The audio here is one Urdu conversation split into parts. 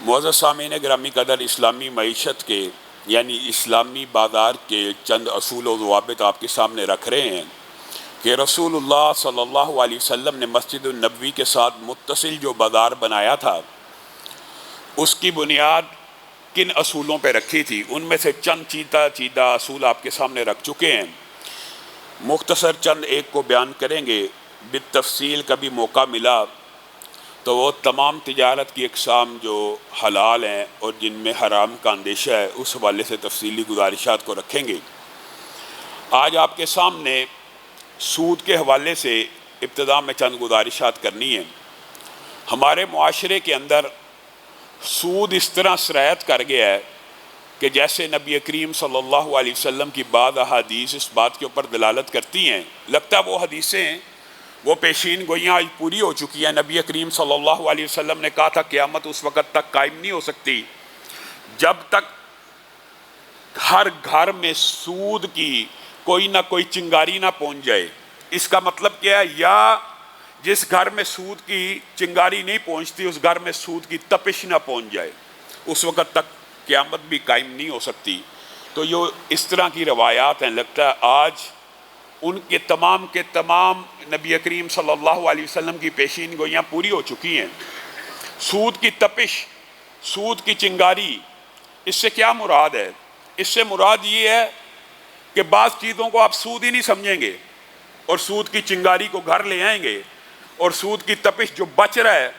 معزز سامعین گرامی قدر، اسلامی معیشت کے یعنی اسلامی بازار کے چند اصول و ضوابط آپ کے سامنے رکھ رہے ہیں کہ رسول اللہ صلی اللہ علیہ وسلم نے مسجد النبوی کے ساتھ متصل جو بازار بنایا تھا اس کی بنیاد کن اصولوں پہ رکھی تھی، ان میں سے چند چیدہ اصول آپ کے سامنے رکھ چکے ہیں۔ مختصر چند ایک کو بیان کریں گے، بالتفصیل کبھی موقع ملا تو وہ تمام تجارت کی اقسام جو حلال ہیں اور جن میں حرام کا اندیشہ ہے اس حوالے سے تفصیلی گزارشات کو رکھیں گے۔ آج آپ کے سامنے سود کے حوالے سے ابتدا میں چند گزارشات کرنی ہیں۔ ہمارے معاشرے کے اندر سود اس طرح سرایت کر گیا ہے کہ جیسے نبی کریم صلی اللہ علیہ وسلم کی بعض احادیث اس بات کے اوپر دلالت کرتی ہیں، لگتا ہے وہ حدیثیں وہ پیشین گوئیاں آج پوری ہو چکی ہیں۔ نبی کریم صلی اللہ علیہ وسلم نے کہا تھا قیامت اس وقت تک قائم نہیں ہو سکتی جب تک ہر گھر میں سود کی کوئی نہ کوئی چنگاری نہ پہنچ جائے۔ اس کا مطلب کیا ہے؟ یا جس گھر میں سود کی چنگاری نہیں پہنچتی اس گھر میں سود کی تپش نہ پہنچ جائے، اس وقت تک قیامت بھی قائم نہیں ہو سکتی۔ تو یہ اس طرح کی روایات ہیں، لگتا ہے آج ان کے تمام نبی کریم صلی اللہ علیہ وسلم کی پیشین گوئیاں پوری ہو چکی ہیں۔ سود کی تپش، سود کی چنگاری، اس سے کیا مراد ہے؟ اس سے مراد یہ ہے کہ بعض چیزوں کو آپ سود ہی نہیں سمجھیں گے اور سود کی چنگاری کو گھر لے آئیں گے، اور سود کی تپش جو بچ رہا ہے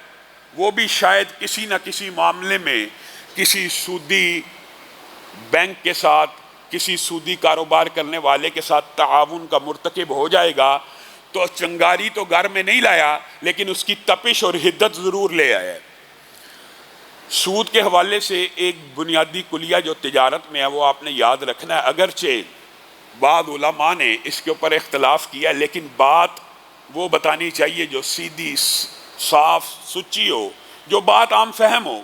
وہ بھی شاید کسی نہ کسی معاملے میں کسی سودی بینک کے ساتھ، کسی سودی کاروبار کرنے والے کے ساتھ تعاون کا مرتکب ہو جائے گا۔ تو چنگاری تو گھر میں نہیں لایا لیکن اس کی تپش اور حدت ضرور لے آیا ہے۔ سود کے حوالے سے ایک بنیادی کلیہ جو تجارت میں ہے وہ آپ نے یاد رکھنا ہے۔ اگرچہ بعض علماء نے اس کے اوپر اختلاف کیا لیکن بات وہ بتانی چاہیے جو سیدھی، صاف، سچی ہو، جو بات عام فہم ہو۔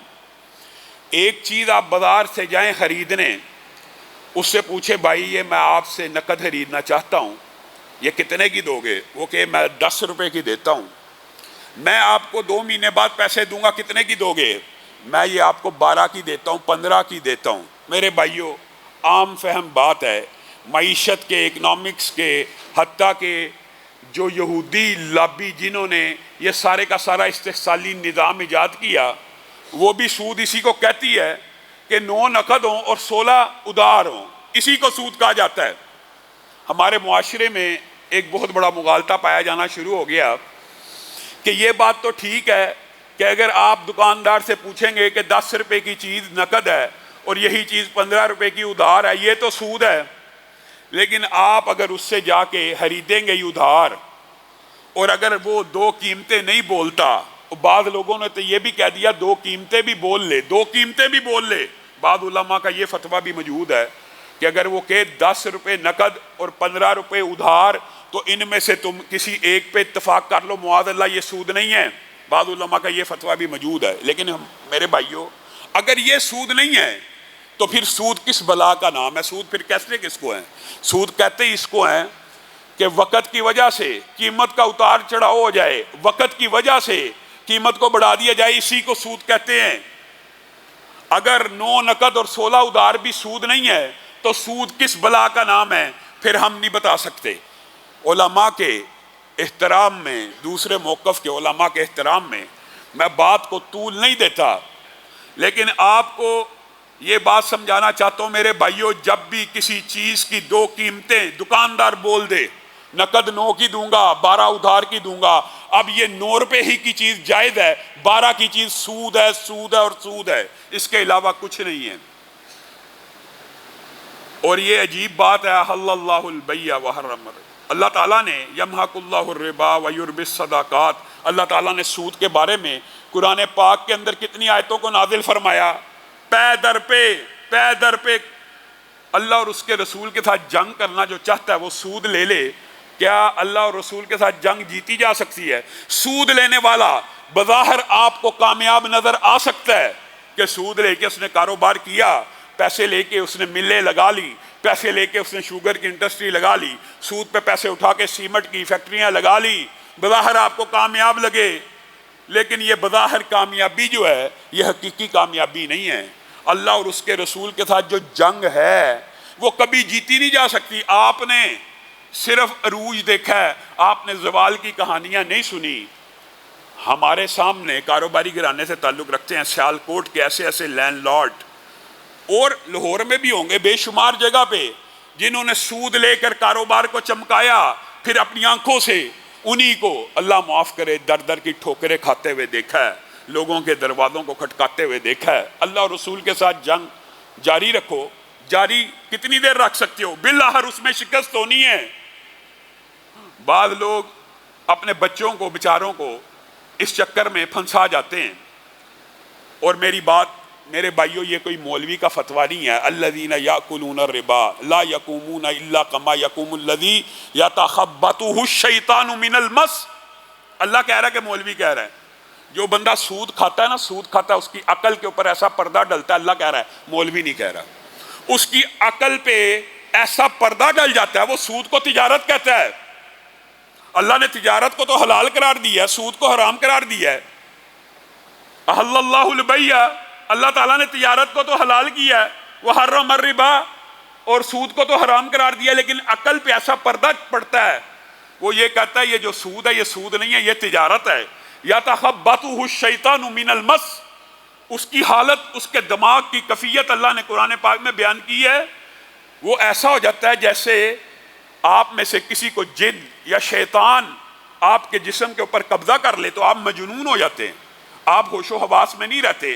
ایک چیز آپ بازار سے جائیں خریدنے، اس سے پوچھے بھائی یہ میں آپ سے نقد خریدنا چاہتا ہوں، یہ کتنے کی دو گے؟ وہ کہ میں 10 روپے کی دیتا ہوں۔ میں آپ کو 2 مہینے بعد پیسے دوں گا، کتنے کی دو گے؟ میں یہ آپ کو 12 کی دیتا ہوں، 15 کی دیتا ہوں۔ میرے بھائیوں، عام فہم بات ہے، معیشت کے، اکنامکس کے، حتیٰ کہ جو یہودی لابی جنہوں نے یہ سارے کا سارا استحصالی نظام ایجاد کیا، وہ بھی سود اسی کو کہتی ہے کہ 9 نقد ہوں اور 16 ادھار ہوں، اسی کو سود کہا جاتا ہے۔ ہمارے معاشرے میں ایک بہت بڑا مغالطہ پایا جانا شروع ہو گیا کہ یہ بات تو ٹھیک ہے کہ اگر آپ دکاندار سے پوچھیں گے کہ 10 روپے کی چیز نقد ہے اور یہی چیز 15 روپے کی ادھار ہے، یہ تو سود ہے۔ لیکن آپ اگر اس سے جا کے خریدیں گے ادھار اور اگر وہ 2 قیمتیں نہیں بولتا، بعض لوگوں نے تو یہ بھی کہہ دیا 2 قیمتیں بھی بول لے، 2 قیمتیں بھی بول لے۔ بعض علماء کا یہ فتویٰ بھی موجود ہے کہ اگر وہ کہ 10 روپے نقد اور 15 روپے ادھار تو ان میں سے تم کسی ایک پہ اتفاق کر لو، معاذ اللہ یہ سود نہیں ہے۔ بعض علماء کا یہ فتویٰ بھی موجود ہے۔ لیکن میرے بھائیوں، اگر یہ سود نہیں ہے تو پھر سود کس بلا کا نام ہے؟ سود پھر کہتے کس کو ہیں؟ سود کہتے اس کو ہیں کہ وقت کی وجہ سے قیمت کا اتار چڑھاؤ ہو جائے، وقت کی وجہ سے قیمت کو بڑھا دیا جائے، اسی کو سود کہتے ہیں۔ اگر 9 نقد اور 16 ادھار بھی سود نہیں ہے تو سود کس بلا کا نام ہے؟ پھر ہم نہیں بتا سکتے۔ علماء کے احترام میں، دوسرے موقف کے علماء کے احترام میں میں بات کو طول نہیں دیتا، لیکن آپ کو یہ بات سمجھانا چاہتا ہوں میرے بھائیوں، جب بھی کسی چیز کی 2 قیمتیں دکاندار بول دے، نقد 9 کی دوں گا، 12 ادھار کی دوں گا، اب یہ 9 روپے ہی کی چیز جائز ہے، 12 کی چیز سود ہے، سود ہے اور سود ہے، اس کے علاوہ کچھ نہیں ہے۔ اور یہ عجیب بات ہے، احل اللہ البیع وحرم الربا، اللہ تعالیٰ نے یمحق اللہ الربا ویربی الصدقات، اللہ تعالیٰ نے سود کے بارے میں قرآن پاک کے اندر کتنی آیتوں کو نازل فرمایا؟ پے در پہ اللہ اور اس کے رسول کے ساتھ جنگ کرنا جو چاہتا ہے وہ سود لے لے۔ کیا اللہ اور رسول کے ساتھ جنگ جیتی جا سکتی ہے؟ سود لینے والا بظاہر آپ کو کامیاب نظر آ سکتا ہے کہ سود لے کے اس نے کاروبار کیا، پیسے لے کے اس نے ملیں لگا لی، پیسے لے کے اس نے شوگر کی انڈسٹری لگا لی، سود پہ پیسے اٹھا کے سیمنٹ کی فیکٹریاں لگا لی، بظاہر آپ کو کامیاب لگے، لیکن یہ بظاہر کامیابی جو ہے یہ حقیقی کامیابی نہیں ہے۔ اللہ اور اس کے رسول کے ساتھ جو جنگ ہے وہ کبھی جیتی نہیں جا سکتی۔ آپ نے صرف عروج دیکھا ہے، آپ نے زوال کی کہانیاں نہیں سنی۔ ہمارے سامنے کاروباری گھرانے سے تعلق رکھتے ہیں سیالکوٹ کے ایسے ایسے لینڈ لارڈ، اور لاہور میں بھی ہوں گے بے شمار جگہ پہ، جنہوں نے سود لے کر کاروبار کو چمکایا، پھر اپنی آنکھوں سے انہی کو اللہ معاف کرے در در کی ٹھوکریں کھاتے ہوئے دیکھا ہے، لوگوں کے دروازوں کو کھٹکاتے ہوئے دیکھا ہے۔ اللہ اور رسول کے ساتھ جنگ جاری رکھو۔ جاری کتنی دیر رکھ سکتے ہو؟ بالآخر اس میں شکست ہونی ہے۔ بعض لوگ اپنے بچوں کو بیچاروں کو اس چکر میں پھنسا جاتے ہیں، اور میری بات میرے بھائیوں یہ کوئی مولوی کا فتویٰ نہیں ہے۔ الذین یاکلون الربا لا یقومون الا کما یقوم الذی یتخبطہ الشیطان من المس۔ اللہ کہہ رہا ہے کہ مولوی کہہ رہا ہے، جو بندہ سود کھاتا ہے نا، سود کھاتا ہے، اس کی عقل کے اوپر ایسا پردہ ڈلتا ہے، اللہ کہہ رہا ہے، مولوی نہیں کہہ رہا، اس کی عقل پہ ایسا پردہ ڈل جاتا ہے، وہ سود کو تجارت کہتا ہے۔ اللہ نے تجارت کو تو حلال قرار دیا ہے، سود کو حرام قرار دیا ہے۔ احل اللہ البیع، اللہ تعالیٰ نے تجارت کو تو حلال کیا ہے، وہ حرم الربا، اور سود کو تو حرام قرار دیا، لیکن عقل پہ ایسا پردہ پڑتا ہے، وہ یہ کہتا ہے یہ جو سود ہے یہ سود نہیں ہے، یہ تجارت ہے۔ یتخبطہ الشیطان من المس، اس کی حالت، اس کے دماغ کی کیفیت اللہ نے قرآن پاک میں بیان کی ہے، وہ ایسا ہو جاتا ہے جیسے آپ میں سے کسی کو جن یا شیطان آپ کے جسم کے اوپر قبضہ کر لے تو آپ مجنون ہو جاتے ہیں، آپ ہوش و حواس میں نہیں رہتے۔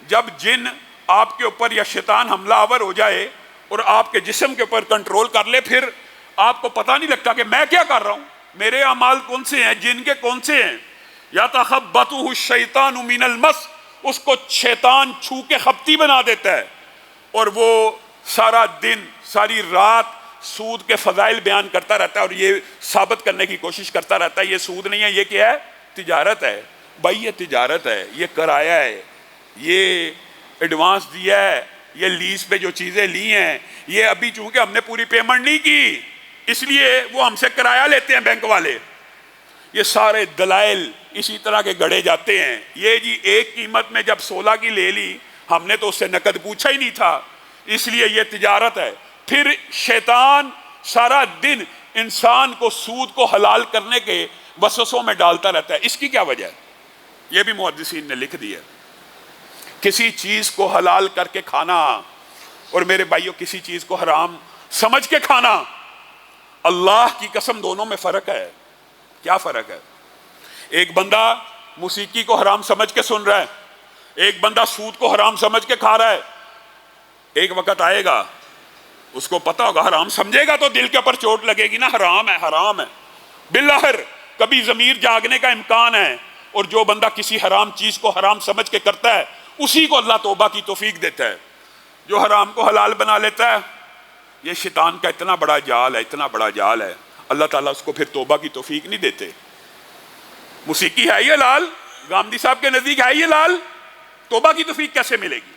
جب جن آپ کے اوپر یا شیطان حملہ آور ہو جائے اور آپ کے جسم کے اوپر کنٹرول کر لے، پھر آپ کو پتہ نہیں لگتا کہ میں کیا کر رہا ہوں، میرے اعمال کون سے ہیں، جن کے کون سے ہیں۔ یتخبطہ الشیطان من المس، اس کو شیطان چھو کے خپتی بنا دیتا ہے، اور وہ سارا دن ساری رات سود کے فضائل بیان کرتا رہتا ہے، اور یہ ثابت کرنے کی کوشش کرتا رہتا ہے یہ سود نہیں ہے، یہ کیا ہے؟ تجارت ہے۔ بھائی یہ تجارت ہے، یہ کرایہ ہے، یہ ایڈوانس دیا ہے، یہ لیز پہ جو چیزیں لی ہیں، یہ ابھی چونکہ ہم نے پوری پیمنٹ نہیں کی اس لیے وہ ہم سے کرایہ لیتے ہیں بینک والے۔ یہ سارے دلائل اسی طرح کے گڑے جاتے ہیں۔ یہ جی ایک قیمت میں جب 16 کی لے لی، ہم نے تو اس سے نقد پوچھا ہی نہیں تھا، اس لیے یہ تجارت ہے۔ پھر شیطان سارا دن انسان کو سود کو حلال کرنے کے وسوسوں میں ڈالتا رہتا ہے۔ اس کی کیا وجہ ہے؟ یہ بھی محدثین نے لکھ دیا۔ کسی چیز کو حلال کر کے کھانا اور میرے بھائیوں کسی چیز کو حرام سمجھ کے کھانا، اللہ کی قسم دونوں میں فرق ہے۔ کیا فرق ہے؟ ایک بندہ موسیقی کو حرام سمجھ کے سن رہا ہے، ایک بندہ سود کو حرام سمجھ کے کھا رہا ہے۔ ایک وقت آئے گا اس کو پتا ہوگا، حرام سمجھے گا تو دل کے اوپر چوٹ لگے گی نا، حرام ہے حرام ہے، بالآخر کبھی ضمیر جاگنے کا امکان ہے، اور جو بندہ کسی حرام چیز کو حرام سمجھ کے کرتا ہے اسی کو اللہ توبہ کی توفیق دیتا ہے۔ جو حرام کو حلال بنا لیتا ہے، یہ شیطان کا اتنا بڑا جال ہے، اتنا بڑا جال ہے، اللہ تعالیٰ اس کو پھر توبہ کی توفیق نہیں دیتے۔ موسیقی ہے یہ لال، گامدی صاحب کے نزدیک ہے یہ لال، توبہ کی توفیق کیسے ملے گی؟